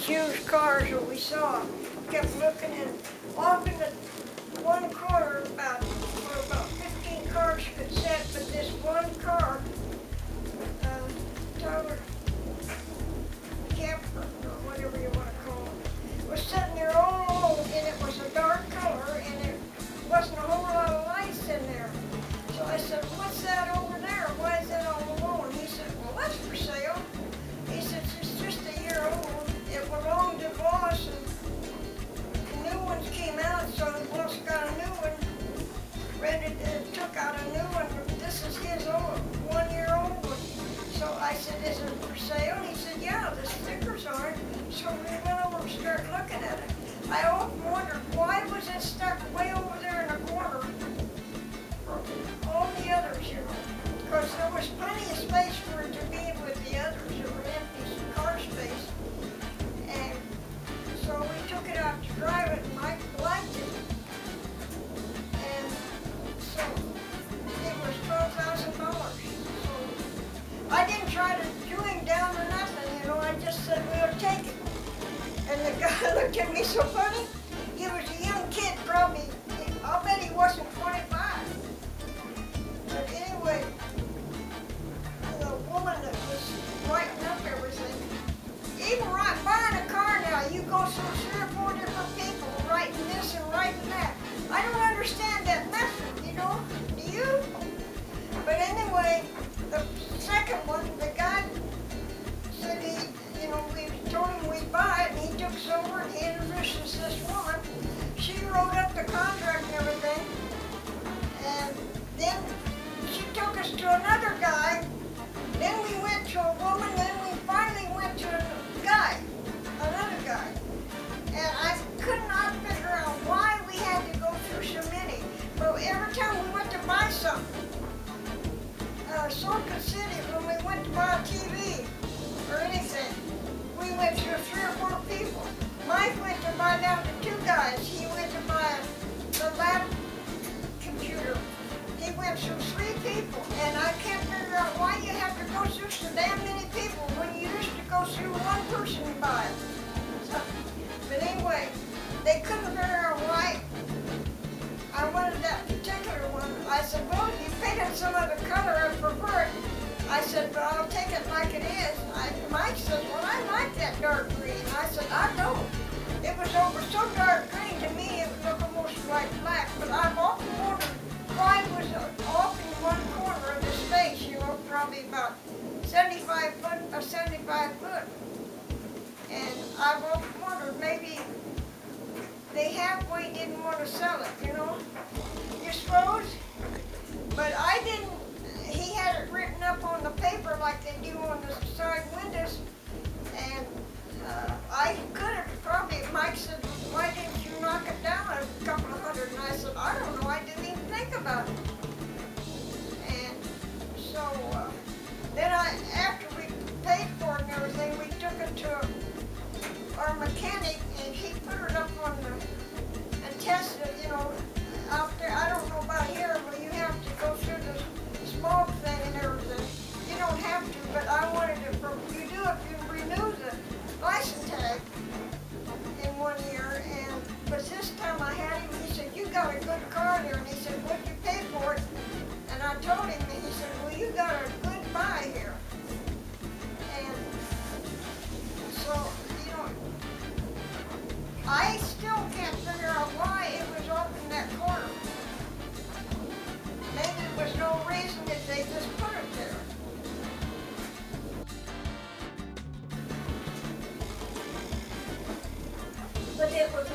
these used cars that we saw. Kept looking, and off in the one corner, about 15 cars could sit, but this one car, Tyler Camper, or whatever you want to call it, was sitting there all alone, and it was a dark color, and there wasn't a whole lot of lights in there. So I said, "What's that over there? Why is that all alone?" He said, "Well, that's for sale." He said, "It's just a year old. It belonged to Boss, and the new ones came out, so the Boss got a new one, took out a new one. This is his old 1-year-old one." So I said, "Is it for sale?" He said, "Yeah, the stickers are." So we went over and started looking at it. I often wondered, why was it stuck way over there in the corner from all the others, you know? Because there was plenty of space for it to be with the others. There were empty car space. And so we took it out to drive it, and Mike liked it. And so it was $12,000. So I didn't try to do him down or nothing, you know. I just said, "We'll take it." And the guy looked at me so funny. He was a young kid, probably. I'll bet he wasn't 25. But anyway, the woman that was writing up everything, even buying a car now, you go through 3 or 4 different people writing this and writing that. I don't understand that method, you know? Do you? But anyway, the second one, the guy said we told him we'd buy it, and he took us over and he introduced us to this woman. She wrote up the contract and everything, and then she took us to another guy. Then we went to a woman, then we finally went to another guy. And I could not figure out why we had to go through so many. But every time we went to buy something, Circuit City, when we went to buy a TV or anything, we went through 3 or 4 people. Mike went to buy down to 2 guys. He went to buy the lab computer. He went through 3 people, and I can't figure out why you have to go through so damn many people when you used to go through one person to buy it. So, but anyway, they couldn't figure out why I wanted that particular one. I said, "Well, you painted some other color, I prefer it." I said, "But I'll take it like it is." Mike says, "Well, I like that dark green." I said, "I don't. It was so dark green to me, it would look almost like black." But I've often wondered why it was off in one corner of the space, you know, probably about 75 foot. And I've often wondered, maybe they halfway didn't want to sell it, you know? You suppose? But I didn't. He had it written up on the paper like they do on the side windows, and I could have probably, Mike said, "Why didn't you knock it down a couple of hundred?" And I said, "I don't know, I didn't even think about it." And so then after we paid for it and everything, we took it to our mechanic, and he put it up on and tested it, you know, out there. I don't know about here, but you have to go through the smoke thing and everything. You don't have to, but I wanted to. You do if you renew the license tag in 1 year. But this time I had him. He said, "You got a good car there," and he said, "What'd you pay for it?" And I told him, and he said, "Well, you got a good buy here." And so, you know, I still can't figure out why it was off in that corner. Maybe there was no reason that they just put it there. But it was